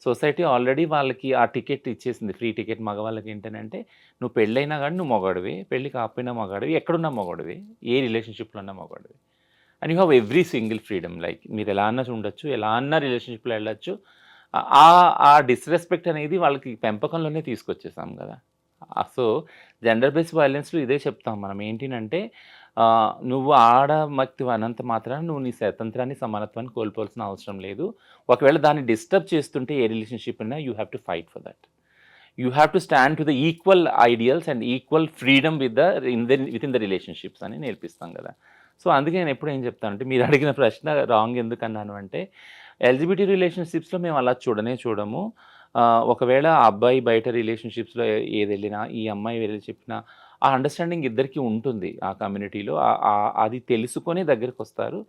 సొసైటీ ఆల్రెడీ వాళ్ళకి ఆ టికెట్ ఇచ్చేసింది. ఫ్రీ టికెట్ మగవాళ్ళకి ఏంటనంటే, నువ్వు పెళ్ళైనా గానీ నువ్వు మగాడివే, పెళ్లి కాకపోయినా మగాడివి, ఎక్కడున్నా మగాడివే, ఏ రిలేషన్‌షిప్‌లో ఉన్నా మగాడివే. And you have every single freedom. Like మీరు ఎలా అన్నా ఉండొచ్చు, ఎలా అన్నా రిలేషన్‌షిప్‌లో ఎళ్ళొచ్చు. ఆ డిస్‌రెస్పెక్ట్ అనేది వాళ్ళకి పెంపకంలోనే తీసుకొచ్చేసాం గదా! సో జెండర్ బేస్డ్ వయలెన్స్‌లో ఇదే చెప్తాం మనం. ఏంటినంటే, నువ్వు ఆడమక్తివి అన్నంత మాత్రాన నువ్వు నీ స్వతంత్రాన్ని, సమానత్వాన్ని కోల్పోవాల్సిన అవసరం లేదు. ఒకవేళ దాన్ని డిస్టర్బ్ చేస్తుంటే ఏ రిలేషన్‌షిప్ అయినా, you have to fight for that. You have to stand to the equal ideals and equal freedom within the relationships అని నేర్పిస్తాం గదా! సో అందుకే నేను ఎప్పుడు ఏం చెప్తానంటే, మీరు అడిగిన ప్రశ్న రాంగ్ ఎందుకన్నాను అంటే, ఎల్‌జిబిటీ రిలేషన్‌షిప్స్‌లో మేము అలా చూడము. ఒకవేళ ఆ అబ్బాయి బయట రిలేషన్‌షిప్స్‌లో ఏదెళ్ళినా, ఈ అమ్మాయి వెళ్ళి చెప్పినా, ఆ అండర్‌స్టాండింగ్ ఇద్దరికీ ఉంటుంది ఆ కమ్యూనిటీలో. అది తెలుసుకొని దగ్గరికొస్తారు.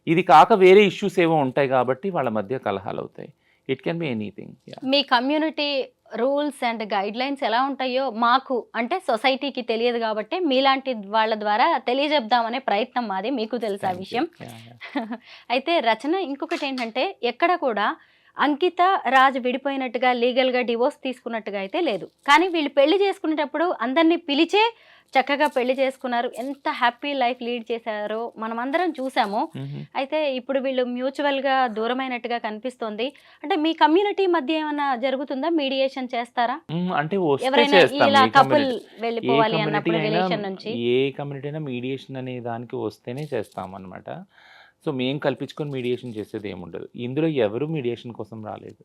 ఇది కాక వేరే ఇష్యూస్ ఏవో ఉంటాయి గాబట్టి వాళ్ళ మధ్య కలహాలవుతాయి. It can be anything. Yeah! మీ కమ్యూనిటీ రూల్స్ అండ్ గైడ్‌లైన్స్ ఎలా ఉంటాయో మాకు అంటే సొసైటీకి తెలియదు గాబట్టి, మీలాంటి వాళ్ళ ద్వారా తెలియజెప్దామనే ప్రయత్నం మాది. మీకు తెలుసు ఆ థాంక్ యూ. విషయం. యాహ్! యాహ్! అయితే రచన ఇంకొకటేంటంటే, ఎక్కడ కూడా అంకిత, రాజ్ విడిపోయినట్టుగా లీగల్‌గా డివోర్స్ తీసుకున్నట్టుగా అయితే లేదు. కానీ వీళ్ళు పెళ్లి చేసుకునేటప్పుడు అందరిని పిలిచే చక్కగా పెళ్లి చేసుకున్నారు. ఎంత హ్యాపీ లైఫ్ లీడ్ చేశారో మనమందరం చూసాము. హుహు. అయితే ఇప్పుడు వీళ్ళు మ్యూచువల్‌గా దూరమైనట్టుగా కనిపిస్తోంది. అంటే మీ కమ్యూనిటీ మధ్య ఏమన్నా జరుగుతుందా? మీడియేషన్ చేస్తారా? అంటే వస్తే ఎవరైనా చేస్తాం. ఇలా ఏ కపుల్ కమ్యూనిటీ ఏ వెళ్ళిపోవాలి కమ్యూనిటీ అన్నప్పుడు అయినా రిలేషన్ నుంచి? ఏ కమ్యూనిటీ అయినా మీడియేషన్ అనే దానికి వస్తేనే చేస్తామనమాట. సో, మేము కల్పించుకొని మీడియేషన్ చేసేదేముండదు. ఇందులో ఎవరు మీడియేషన్ కోసం రాలేదు.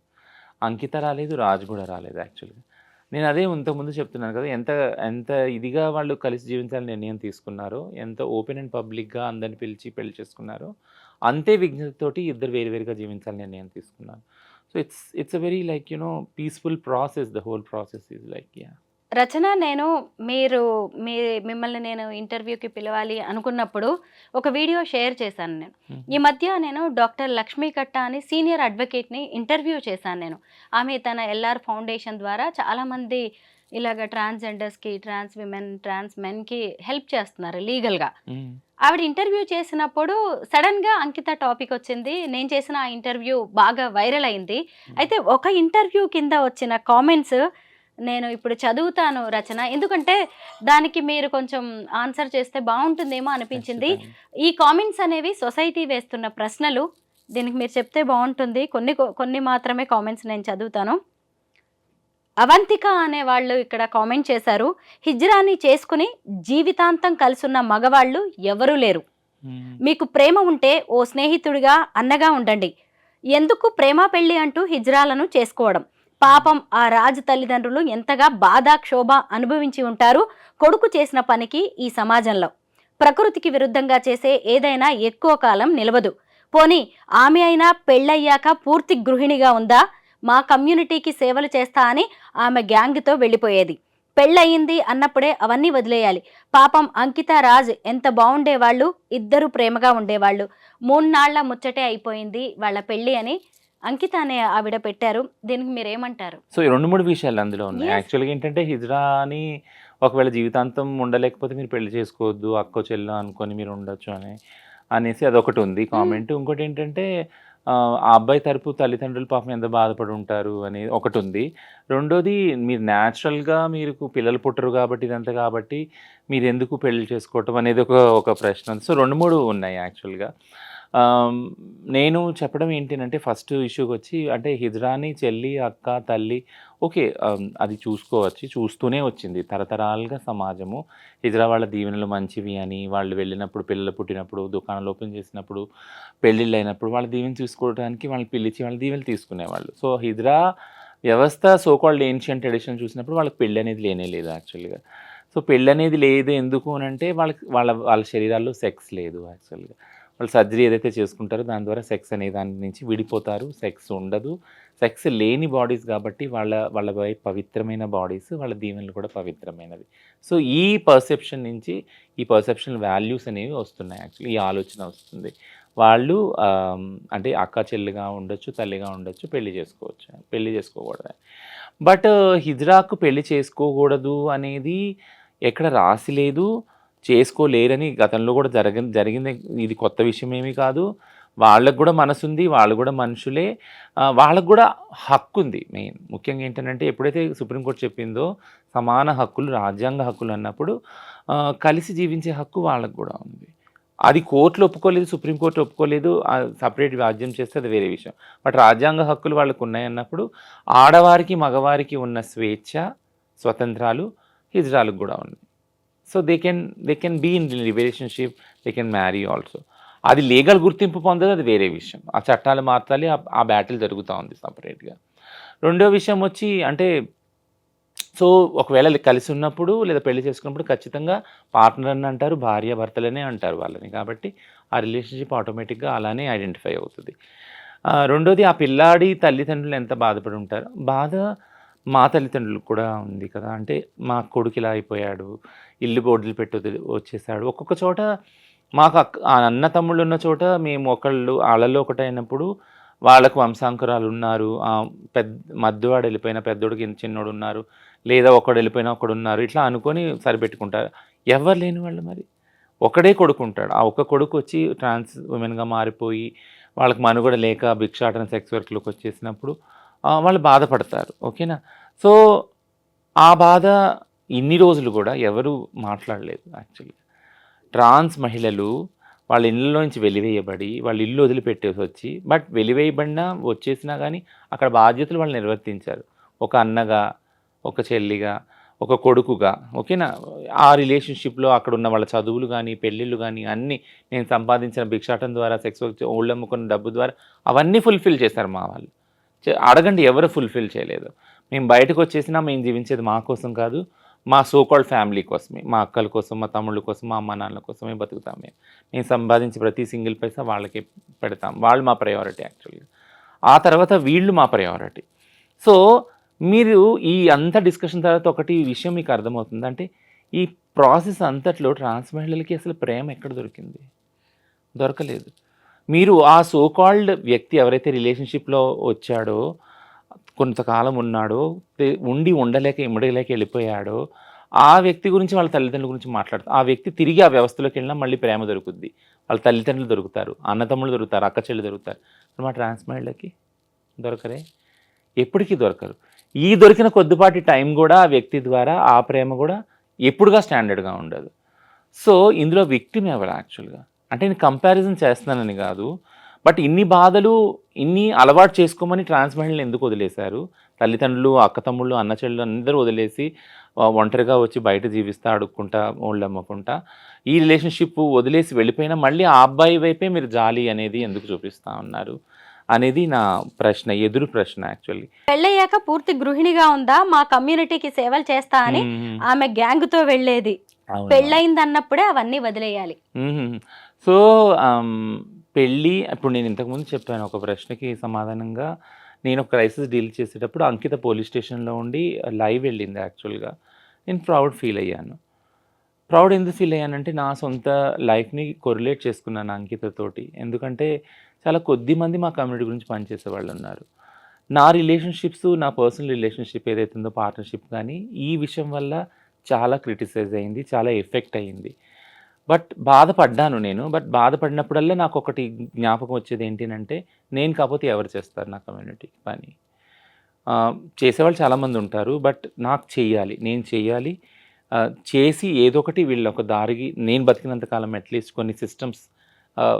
అంకిత రాలేదు, రాజు గూడా రాలేదు యాక్చువల్‌గా. నేను అదే ఇంతకుముందు చెప్తున్నాను కదా! ఎంత ఎంత ఇదిగా వాళ్ళు కలిసి జీవించాలని నిర్ణయం తీసుకున్నారో, ఎంత ఓపెన్ అండ్ పబ్లిక్‌గా అందరిని పిలిచి పెళ్లి చేసుకున్నారో, అంతే విజ్ఞతతోటి ఇద్దరు వేరు వేరుగా జీవించాలని నిర్ణయం తీసుకున్నారు. So, it's a very like peaceful process. The whole process is like yeah! Rachana, నేను మీరు మీ మిమ్మల్ని నేను ఇంటర్వ్యూకి పిలవాలి అనుకున్నప్పుడు ఒక వీడియో షేర్ చేశాను నేను. హుహు. ఈ మధ్య నేను డాక్టర్ లక్ష్మీ కట్ట అని సీనియర్ అడ్వకేట్‌ని ఇంటర్వ్యూ చేశాను నేను. ఆమె తన ఎల్ఆర్ ఫౌండేషన్ ద్వారా చాలామంది ఇలాగ ట్రాన్స్‌జెండర్స్‌కి, ట్రాన్స్ విమెన్, ట్రాన్స్ మెన్‌కి హెల్ప్ చేస్తున్నారు లీగల్‌గా. హ్మ్. ఆవిడ ఇంటర్వ్యూ చేసినప్పుడు సడెన్‌గా అంకిత టాపిక్ వచ్చింది. నేను చేసిన ఆ ఇంటర్వ్యూ బాగా వైరల్ అయింది. హ్మ్. అయితే ఒక ఇంటర్వ్యూ కింద వచ్చిన కామెంట్స్ నేను ఇప్పుడు చదువుతాను రచన. ఎందుకంటే దానికి మీరు కొంచెం ఆన్సర్ చేస్తే బావుంటుందేమో అనిపించింది. ఖచ్చితంగా. ఈ కామెంట్స్ అనేవి సొసైటీ వేస్తున్న ప్రశ్నలు. దీనికి మీరు చెప్తే బావుంటుంది. కొన్ని మాత్రమే కామెంట్స్ నేను చదువుతాను. అవంతిక అనేవాళ్ళు ఇక్కడ కామెంట్ చేశారు. హిజ్రాని చేసుకుని జీవితాంతం కలిసున్న మగవాళ్ళు ఎవరూ లేరు. హ్మ్. మీకు ప్రేమ ఉంటే ఓ స్నేహితుడిగా, అన్నగా ఉండండి. ఎందుకు ప్రేమ పెళ్లి అంటూ హిజ్రాలను చేసుకోవడం? పాపం ఆ రాజు తల్లిదండ్రులు ఎంతగా బాధ, క్షోభ అనుభవించి ఉంటారు కొడుకు చేసిన పనికి ఈ సమాజంలో. ప్రకృతికి విరుద్ధంగా చేసే ఏదైనా ఎక్కువ కాలం నిలవదు. పోనీ ఆమె అయినా పెళ్ళయ్యాక పూర్తి గృహిణిగా ఉందా? మా కమ్యూనిటీకి సేవలు చేస్తా అని ఆమె గ్యాంగ్‌తో వెళ్ళిపోయేది. పెళ్ళయింది అన్నప్పుడే అవన్నీ వదిలేయాలి. పాపం అంకిత, రాజ్ ఎంత బావుండేవాళ్ళు. ఇద్దరు ప్రేమగా ఉండేవాళ్ళు. 3 నాళ్ల ముచ్చటే అయిపోయింది వాళ్ళ పెళ్లి అని అంకిత అనే ఆవిడ పెట్టారు. దీనికి మీరేమంటారు? సో, ఈ 2, 3 విషయాలు అందులో ఉన్నాయి. యెస్. యాక్చువల్‌గా ఏంటంటే హిజ్రా అని ఒకవేళ జీవితాంతం ఉండలేకపోతే మీరు పెళ్లి చేసుకోవద్దు. అక్కో, చెల్లో అనుకోని మీరు ఉండొచ్చు అనేసి అదొకటుంది హ్మ్. కామెంట్. ఇంకోటేంటంటే ఆ అబ్బాయి తరపు తల్లిదండ్రులు పాపం ఎంత బాధపడి ఉంటారు అనేది ఒకటుంది. రెండోది మీరు న్యాచురల్‌గా మీకు పిల్లలు పుట్టరు కాబట్టి ఇదంతా కాబట్టి మీరెందుకు పెళ్లి చేసుకోవటం అనేది ఒక ప్రశ్న ఉంది. సో, 2, 3 ఉన్నాయి యాక్చువల్‌గా. ఆహ్, నేను చెప్పడం ఏంటినంటే ఫస్ట్ ఇష్యూకొచ్చి అంటే హిజ్రాని చెల్లి, అక్క, తల్లి ఓకే. అది చూసుకోవచ్చు. చూస్తూనే వచ్చింది. తరతరాలుగా సమాజము హిజ్రా వాళ్ళ దీవెనలు మంచివి అని, వాళ్ళు వెళ్ళినప్పుడు పిల్లలు పుట్టినప్పుడు, దుకాణాలు ఓపెన్ చేసినప్పుడు, పెళ్ళిళ్ళైనప్పుడు వాళ్ళ దీవెన చూసుకోవడానికి వాళ్ళని పిలిచి వాళ్ళ దీవెనలు తీసుకునేవాళ్ళు. సో, హిజ్రా వ్యవస్థ సో కాల్డ్ ఏన్షియంట్ ట్రెడిషన్ చూసినప్పుడు వాళ్ళకి పెళ్ళనేది లేనే లేదు యాక్చువల్‌గా. సో, పెళ్ళనేది లేదు ఎందుకు అనంటే వాళ్ళకి వాళ్ళ వాళ్ళ శరీరాల్లో సెక్స్ లేదు యాక్చువల్‌గా. వాళ్ళు సర్జరీ ఏదైతే చేసుకుంటారో దాని ద్వారా సెక్స్ అనే దాని నుంచి విడిపోతారు. సెక్స్ ఉండదు. సెక్స్ లేని బాడీస్ కాబట్టి వాళ్ళ పవిత్రమైన బాడీస్, వాళ్ళ దీవెనలు కూడా పవిత్రమైనవి. సో, ఈ పర్సెప్షన్ నుంచి ఈ పర్సెప్షనల్ వాల్యూస్ అనేవి వస్తున్నాయి యాక్చువల్లీ. ఈ ఆలోచన వస్తుంది. వాళ్ళు అంటే అక్క, చెల్లిగా ఉండొచ్చు, తల్లిగా ఉండొచ్చు, పెళ్లి చేసుకోవచ్చు. పెళ్లి చేసుకోకూడదని. బట్ హిజ్రాకు పెళ్లి చేసుకోకూడదు అనేది ఎక్కడ రాసి లేదు. చేసుకోలేరని గతంలో కూడా జరిగింది. ఇది కొత్త విషయమేమి కాదు. వాళ్ళకి గూడా మనసుంది. వాళ్ళు గూడా మనుషులే. వాళ్ళకి గూడా హక్కుంది మెయిన్. ముఖ్యంగా ఏంటనంటే ఎప్పుడైతే సుప్రీంకోర్టు చెప్పిందో సమాన హక్కులు, రాజ్యాంగ హక్కులు అన్నప్పుడు కలిసి జీవించే హక్కు వాళ్ళకి గూడా ఉంది. అది కోర్టులు ఒప్పుకోలేదు, సుప్రీంకోర్టు ఒప్పుకోలేదు. సెపరేట్ వ్యాజ్యం చేస్తే అది వేరే విషయం. బట్ రాజ్యాంగ హక్కులు వాళ్ళకున్నాయన్నప్పుడు ఆడవారికి, మగవారికి ఉన్న స్వేచ్ఛ, స్వతంత్రాలు హిజ్రాలకు గూడా ఉన్నాయి. So, they can be in relationship, they can marry also. అది లీగల్ గుర్తింపు పొందదు అది వేరే విషయం. ఆ చట్టాలు మార్చాలి. ఆ బ్యాటిల్ జరుగుతా ఉంది సెపరేట్‌గా. రెండో విషయం వచ్చి అంటే సో, ఒకవేళ కలిసి ఉన్నప్పుడు లేదా పెళ్లి చేసుకున్నప్పుడు ఖచ్చితంగా పార్ట్నర్ అని అంటారు. భార్యాభర్తలనే అంటారు వాళ్ళని. కాబట్టి ఆ రిలేషన్‌షిప్ ఆటోమేటిక్‌గా అలానే ఐడెంటిఫై అవుతది. రెండోది ఆ పిల్లాడి తల్లిదండ్రులు ఎంత బాధపడి ఉంటారో, బాధ మా తల్లిదండ్రులకు కూడా ఉంది కదా! అంటే మా కొడుకు ఇలా అయిపోయాడు. ఇల్లు వదిలిపెట్టి వచ్చేసాడు. ఒక్కొక్క చోట మాకు అన్న తమ్ముళ్ళు ఉన్న చోట మేము ఒకళ్ళు ఆళ్ళలో ఒకటైనప్పుడు వాళ్ళకు వంశాంకురాలున్నారు. మధ్యవాడు వెళ్ళిపోయిన పెద్దోడికి చిన్నోడున్నారు. లేదా ఒకడు వెళ్ళిపోయినా ఒకడున్నారు. ఇట్లా అనుకోని సరిపెట్టుకుంటారు. ఎవ్వరు లేని వాళ్ళు మరి. ఒకడే కొడుకుంటాడు. ఆ ఒక్క కొడుకు వచ్చి ట్రాన్స్ ఉమెన్‌గా మారిపోయి వాళ్ళకి మనుగడ లేక భిక్షాటన సెక్స్ వర్క్‌లోకి వచ్చేసినప్పుడు వాళ్ళు బాధపడతారు. ఓకేనా? సో, ఆ బాధ ఇన్ని రోజులు గూడా ఎవరు మాట్లాడలేదు యాక్చువల్లీ. ట్రాన్స్ మహిళలు వాళ్ళ ఇళ్ళలోంచి వెలివేయబడి, వాళ్ళ ఇల్లు వదిలిపెట్టేసొచ్చి బట్ వెలివేయబడినా, వచ్చేసినా గానీ అక్కడ బాధ్యతలు వాళ్ళు నిర్వర్తించారు. ఒక అన్నగా, ఒక చెల్లిగా, ఒక కొడుకుగా ఓకేనా? ఆ రిలేషన్‌షిప్‌లో అక్కడున్న వాళ్ళ చదువులు గానీ, పెళ్ళిళ్ళు గానీ అన్నీ నేను సంపాదించిన భిక్షాటన ద్వారా సెక్స్ వర్క్ ఒళ్ళమ్ముకున్న డబ్బు ద్వారా అవన్నీ ఫుల్‌ఫిల్ చేశారు మా వాళ్ళు. అడగండి ఎవరు ఫుల్ఫిల్ చేయలేదు. మేము బయటకు వచ్చేసినా మేము జీవించేది మా కోసం కాదు, మా సో కాల్డ్ ఫ్యామిలీ కోసమే. మా అక్కల కోసం, మా తమ్ముళ్ళ కోసం, మా అమ్మ నాన్నల కోసమే బతుకుతాం మేము. మేము సంపాదించి ప్రతి సింగిల్ పైసా వాళ్ళకే పెడతాం. వాళ్ళు మా ప్రయారిటీ యాక్చువల్‌గా. ఆ తర్వాత వీళ్ళు మా ప్రయారిటీ. సో, మీరు ఈ అంత డిస్కషన్ తర్వాత ఒకటి విషయం మీకు అర్థమవుతుంది. అంటే ఈ ప్రాసెస్ అంతట్లో ట్రాన్స్ మహిళలకి అసలు ప్రేమ ఎక్కడ దొరికింది? దొరకలేదు. మీరు ఆ సో కాల్డ్ వ్యక్తి ఎవరైతే రిలేషన్‌షిప్‌లో వచ్చాడో, కొంతకాలం ఉన్నాడో, ఉండి ఉండలేక ఇమ్మడలేక వెళ్ళిపోయాడో, ఆ వ్యక్తి గురించి వాళ్ళ తల్లిదండ్రుల గురించి మాట్లాడతారు. ఆ వ్యక్తి తిరిగి ఆ వ్యవస్థలోకి వెళ్ళినా మళ్ళీ ప్రేమ దొరుకుద్ది. వాళ్ళ తల్లిదండ్రులు దొరుకుతారు, అన్నదమ్ములు దొరుకుతారు, అక్క చెల్లి దొరుకుతారు. మరి మా ట్రాన్స్ మహిళలకి దొరకరే? ఎప్పటికీ దొరకరు. ఈ దొరికిన కొద్దిపాటి టైం గూడా ఆ వ్యక్తి ద్వారా ఆ ప్రేమ గూడా ఎప్పుడుగా స్టాండర్డ్‌గా ఉండదు. సో, ఇందులో విక్టిమ్ ఎవరు యాక్చువల్‌గా? అంటే నేను కంపారిజన్ చేస్తున్నానని గాదు. బట్ ఇన్ని బాధలు, ఇన్ని అలవాటు చేసుకోమని ట్రాన్స్ మహిళలను ఎందుకు వదిలేశారు? తల్లిదండ్రులు, అక్క తమ్ముళ్ళు, అన్న చెల్లెలు అందరూ వదిలేసి ఒంటరిగా వచ్చి బయట జీవిస్తా, అడుక్కుంటా, ఒళ్ళమ్ముకుంటా, ఈ రిలేషన్‌షిప్ వదిలేసి వెళ్ళిపోయినా మళ్ళీ ఆ అబ్బాయి వైపే మీరు జాలి అనేది ఎందుకు చూపిస్తా ఉన్నారు? అనేది నా ప్రశ్న. ఎదురు ప్రశ్న యాక్చువల్లీ. పెళ్ళయ్యాక పూర్తి గృహిణిగా ఉందా? మా కమ్యూనిటీకి సేవలు చేస్తా అని హ్మ్. ఆమె గ్యాంగ్‌తో వెళ్ళేది. అవును. పెళ్ళయిందన్నప్పుడే అవన్నీ వదిలేయాలి. హుహు. సో, పెళ్ళి ఇప్పుడు నేను ఇంతకుముందు చెప్పాను ఒక ప్రశ్నకి సమాధానంగా. నేను ఒక క్రైసిస్ డీల్ చేసేటప్పుడు అంకిత పోలీస్ స్టేషన్‌లో ఉండి లైవ్ వెళ్ళింది యాక్చువల్‌గా. నేను ప్రౌడ్ ఫీల్ అయ్యాను. ప్రౌడ్ ఎందుకు ఫీల్ అయ్యానంటే నా సొంత లైఫ్‌ని కొరిలేట్ చేసుకున్నాను అంకితతోటి. ఎందుకంటే చాలా కొద్ది మంది మా కమ్యూనిటీ గురించి పనిచేసేవాళ్ళున్నారు. నా రిలేషన్‌షిప్స్, నా పర్సనల్ రిలేషన్‌షిప్ ఏదైతే ఉందో పార్ట్నర్‌షిప్ గానీ, ఈ విషయం వల్ల చాలా క్రిటిసైజ్ అయింది. చాలా ఎఫెక్ట్ అయింది. బట్ బాధపడ్డాను నేను. బట్ బాధపడినప్పుడల్లా నాకొకటి జ్ఞాపకం వచ్చేది ఏంటినంటే, నేను కాపోతే ఎవరు చేస్తారు నా కమ్యూనిటీకి పని? చేసేవాళ్ళు చాలామందుంటారు. బట్ నాకు చెయ్యాలి. నేను చెయ్యాలి. చేసి ఏదో ఒకటి వీళ్ళొక దారికి నేను బతికినంత కాలం అట్‌లీస్ట్ కొన్ని సిస్టమ్స్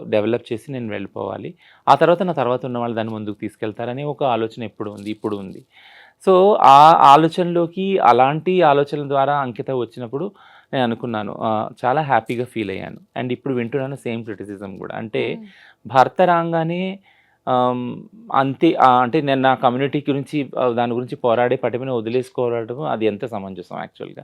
డెవలప్ చేసి నేను వెళ్ళిపోవాలి. ఆ తర్వాత నా తర్వాత ఉన్నవాళ్ళు దాన్ని ముందుకు తీసుకెళ్తారనే ఒక ఆలోచన ఎప్పుడు ఉంది. ఇప్పుడు ఉంది. సో, ఆ ఆలోచనలోకి అలాంటి ఆలోచనల ద్వారా అంకిత వచ్చినప్పుడు నేను అనుకున్నాను. చాలా హ్యాపీగా ఫీల్ అయ్యాను. అండ్ ఇప్పుడు వింటున్నాను సేమ్ క్రిటిసిజం గూడా. అంటే హ్మ్. భర్త రాంగానే ఆహ్, అంతే అంటే నేను నా కమ్యూనిటీ గురించి దాని గురించి పోరాడే పటిమని వదిలేసుకోవడం అది ఎంత సమంజసం యాక్చువల్‌గా.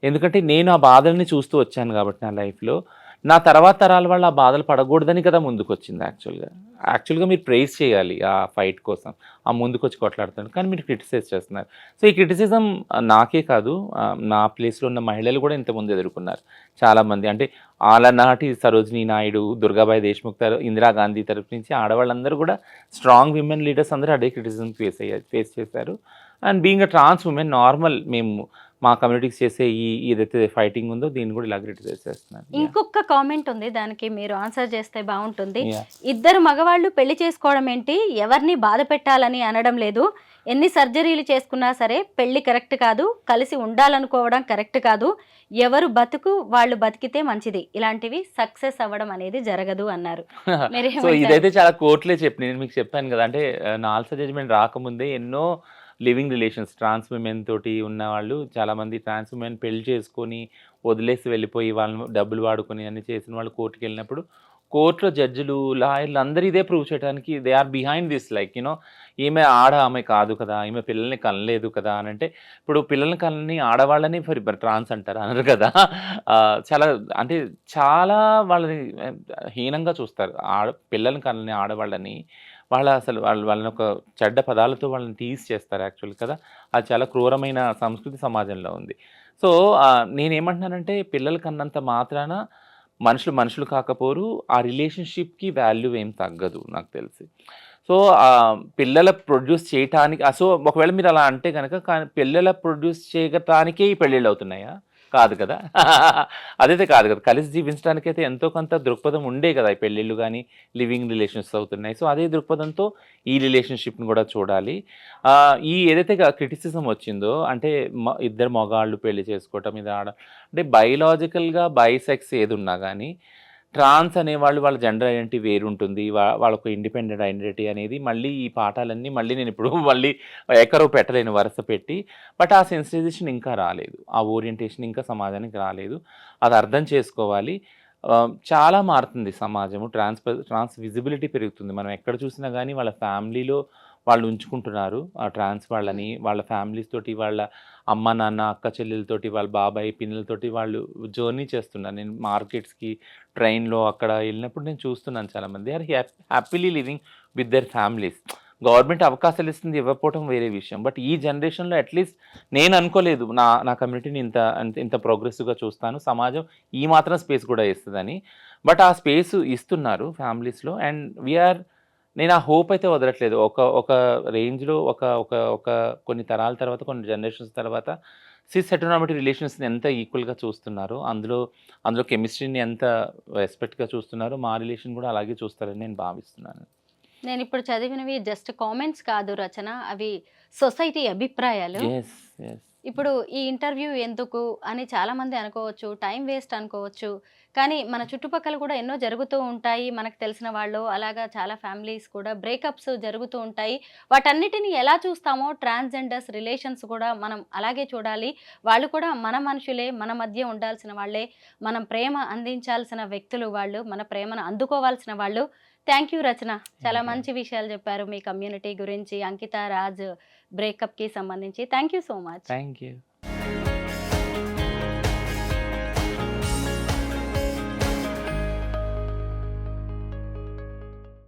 ఎందుకంటే నేను ఆ బాధల్ని చూస్తూ వచ్చాను గాబట్టి నా లైఫ్‌లో. నా తర్వాత తరాల వాళ్ళు ఆ బాధలు పడకూడదని కదా ముందుకొచ్చింది యాక్చువల్‌గా. యాక్చువల్‌గా మీరు ప్రైజ్ చేయాలి ఆ ఫైట్ కోసం. ఆ ముందుకొచ్చి కొట్లాడుతున్నారు. కానీ మీరు క్రిటిసైజ్ చేస్తున్నారు. సో, ఈ క్రిటిసిజం నాకే కాదు, నా ప్లేస్‌లో ఉన్న మహిళలు కూడా ఇంతకుముందు ఎదుర్కొన్నారు చాలామంది. అంటే ఆలనాటి సరోజినీ నాయుడు, దుర్గాబాయి దేశ్ముఖ్ ఇందిరాగాంధీ తరపు నుంచి ఆడవాళ్ళందరూ కూడా స్ట్రాంగ్ విమెన్ లీడర్స్ అందరూ అదే క్రిటిసిజం ఫేస్ చేశారు. And being a trans women normal మేము మా కమ్యూనిటీకి చేసే ఏదైతే ఫైటింగ్ ఉందో దీన్ని కూడా ఇలా క్రిటిసైజ్ చేస్తున్నారు. ఇంకొక కామెంట్ ఉంది. దానికి మీరు ఆన్సర్ చేస్తే బావుంటుంది. యాహ్! ఇద్దరు మగవాళ్ళు పెళ్లి చేసుకోవడం ఏంటి? ఎవరిని బాధ పెట్టాలని అనడం లేదు. ఎన్ని సర్జరీలు చేసుకున్నా సరే పెళ్లి కరెక్ట్ కాదు. కలిసి ఉండాలనుకోవడం కరెక్ట్ కాదు. ఎవరు బతుకు వాళ్ళు బతికితే మంచిది. ఇలాంటివి సక్సెస్ అవ్వడం అనేది జరగదు అన్నారు. సో, మీరేమంటారు? ఇదైతే చాలా కోర్ట్‌లే నేను మీకు చెప్పాను కదా! అంటే నాల్సా జడ్జ్‌మెంట్ రాకముందే ఎన్నో లివింగ్ రిలేషన్స్ ట్రాన్స్ విమెన్ తోటి ఉన్నవాళ్ళు చాలామంది ట్రాన్స్ విమెన్ పెళ్లి చేసుకొని వదిలేసి వెళ్ళిపోయి వాళ్ళని డబ్బులు వాడుకొని అన్నీ చేసిన వాళ్ళు కోర్ట్‌కెళ్ళినప్పుడు కోర్ట్‌లో జడ్జిలు, లాయర్లు అందరూ ఇదే ప్రూవ్ చేయడానికి they are behind this like ఈమె ఆమె కాదు కదా! ఈమె పిల్లల్ని కనలేదు కదా! అనంటే ఇప్పుడు పిల్లల్ని కనని ఆడవాళ్ళని మరి ట్రాన్స్ అంటారా? అనరు కదా! చాలా అంటే చాలా వాళ్ళని హీనంగా చూస్తారు. పిల్లల్ని కనని ఆడవాళ్ళని వాళ్ళని ఒక చెడ్డ పదాలతో వాళ్ళని టీజ్ చేస్తారు యాక్చువల్ కదా! అది చాలా క్రూరమైన సంస్కృతి సమాజంలో ఉంది. సో, నేనేమంటున్నానంటే పిల్లలు కన్నంత మాత్రాన మనుషులు మనుషులు కాకపోరు. ఆ రిలేషన్‌షిప్‌కి వాల్యూ ఏం తగ్గదు నాకు తెలిసి. సో, పిల్లల ప్రొడ్యూస్ చేయటానికి సో, ఒకవేళ మీరు అలా అంటే గనక పిల్లల ప్రొడ్యూస్ చేయటానికే ఈ పెళ్ళిళ్ళవుతున్నాయా? కాదు కదా! అదైతే కాదు కదా! కలిసి జీవించడానికైతే ఎంతో కొంత దృక్పథం ఉండే కదా! ఈ పెళ్ళిళ్ళు గాని, లివింగ్ రిలేషన్స్ అవుతున్నాయి. సో, అదే దృక్పథంతో ఈ రిలేషన్‌షిప్‌ని గూడా చూడాలి. ఏదైతే క్రిటిసిజం వచ్చిందో అంటే ఇద్దరు మగాళ్ళు పెళ్లి చేసుకోవటం ఇది అంటే బయోలాజికల్‌గా బైసెక్స్ ఏదున్నా గానీ, ట్రాన్స్ అనేవాళ్ళు వాళ్ళ జెండర్ ఐడెంటిటీ వేరుంటుంది. వాళ్ళొక ఇండిపెండెంట్ ఐడెంటిటీ అనేది మళ్ళీ ఈ పాఠాలన్నీ మళ్ళీ నేనిప్పుడు మళ్ళీ ఏకరువు పెట్టలేను వరుస పెట్టి. బట్ ఆ సెన్సిటైజేషన్ ఇంకా రాలేదు. ఆ ఓరియంటేషన్ ఇంకా సమాజానికి రాలేదు. అది అర్థం చేసుకోవాలి. చాలా మారుతుంది సమాజము. ట్రాన్స్ విజిబిలిటీ పెరుగుతుంది. మనం ఎక్కడ చూసినా గానీ వాళ్ళ ఫ్యామిలీలో వాళ్ళు ఉంచుకుంటున్నారు ఆ ట్రాన్స్ వాళ్ళని. వాళ్ళ ఫ్యామిలీస్ తోటి, వాళ్ళ అమ్మ, నాన్న, అక్క చెల్లెలతోటి, వాళ్ళ బాబాయ్, పిన్నులతోటి వాళ్ళు జర్నీ చేస్తున్నారు. నేను మార్కెట్స్‌కి, ట్రైన్‌లో అక్కడ ఎళ్ళినప్పుడు నేను చూస్తున్నాను చాలామంది. They are happily living with their families. Government అవకాశాలు ఇస్తుంది, ఇవ్వకపోవడం వేరే విషయం. బట్ ఈ జనరేషన్‌లో అట్‌లీస్ట్ నేను అనుకోలేదు నా నా కమ్యూనిటీని ఇంత ప్రోగ్రెసివ్‌గా చూస్తాను. సమాజం ఈ మాత్రం స్పేస్ కూడా ఇస్తదని. బట్ ఆ స్పేస్ ఇస్తున్నారు ఫ్యామిలీస్‌లో. అండ్ నేను ఆ హోప్ అయితే వదలట్లేదు. ఒక ఒక రేంజ్‌లో ఒక ఒక ఒక కొన్ని తరాల తర్వాత, కొన్ని జనరేషన్స్ తర్వాత సిస్ హెటెరోనార్మటివ్ రిలేషన్స్‌ని ఎంత ఈక్వల్‌గా చూస్తున్నారో, అందులో కెమిస్ట్రీని ఎంత రెస్పెక్ట్‌గా చూస్తున్నారో, మా రిలేషన్ కూడా అలాగే చూస్తారని నేను భావిస్తున్నాను. నేనిప్పుడు చదివినవి జస్ట్ కామెంట్స్ కాదు రచన. అవి సొసైటీ అభిప్రాయాలు. యెస్. యెస్. ఇప్పుడు ఈ ఇంటర్వ్యూ ఎందుకు అని చాలామంది అనుకోవచ్చు. టైం వేస్ట్ అనుకోవచ్చు. కానీ మన చుట్టుపక్కల కూడా ఎన్నో జరుగుతూ ఉంటాయి. మనకు తెలిసిన వాళ్ళు అలాగా చాలా ఫ్యామిలీస్ కూడా బ్రేకప్స్ జరుగుతూ ఉంటాయి. వాటన్నిటిని ఎలా చూస్తామో ట్రాన్స్‌జెండర్స్ రిలేషన్స్ కూడా మనం అలాగే చూడాలి. వాళ్ళు కూడా మన మనుషులే, మన మధ్య ఉండాల్సిన వాళ్ళే. మనం ప్రేమ అందించాల్సిన వ్యక్తులు వాళ్ళు. మన ప్రేమను అందుకోవాల్సిన వాళ్ళు. థ్యాంక్ యూ రచన. చాలా థాంక్ యూ. మంచి విషయాలు చెప్పారు మీ కమ్యూనిటీ గురించి, అంకిత రాజ్ బ్రేకప్‌కి సంబంధించి. Thank you so much. Thank you.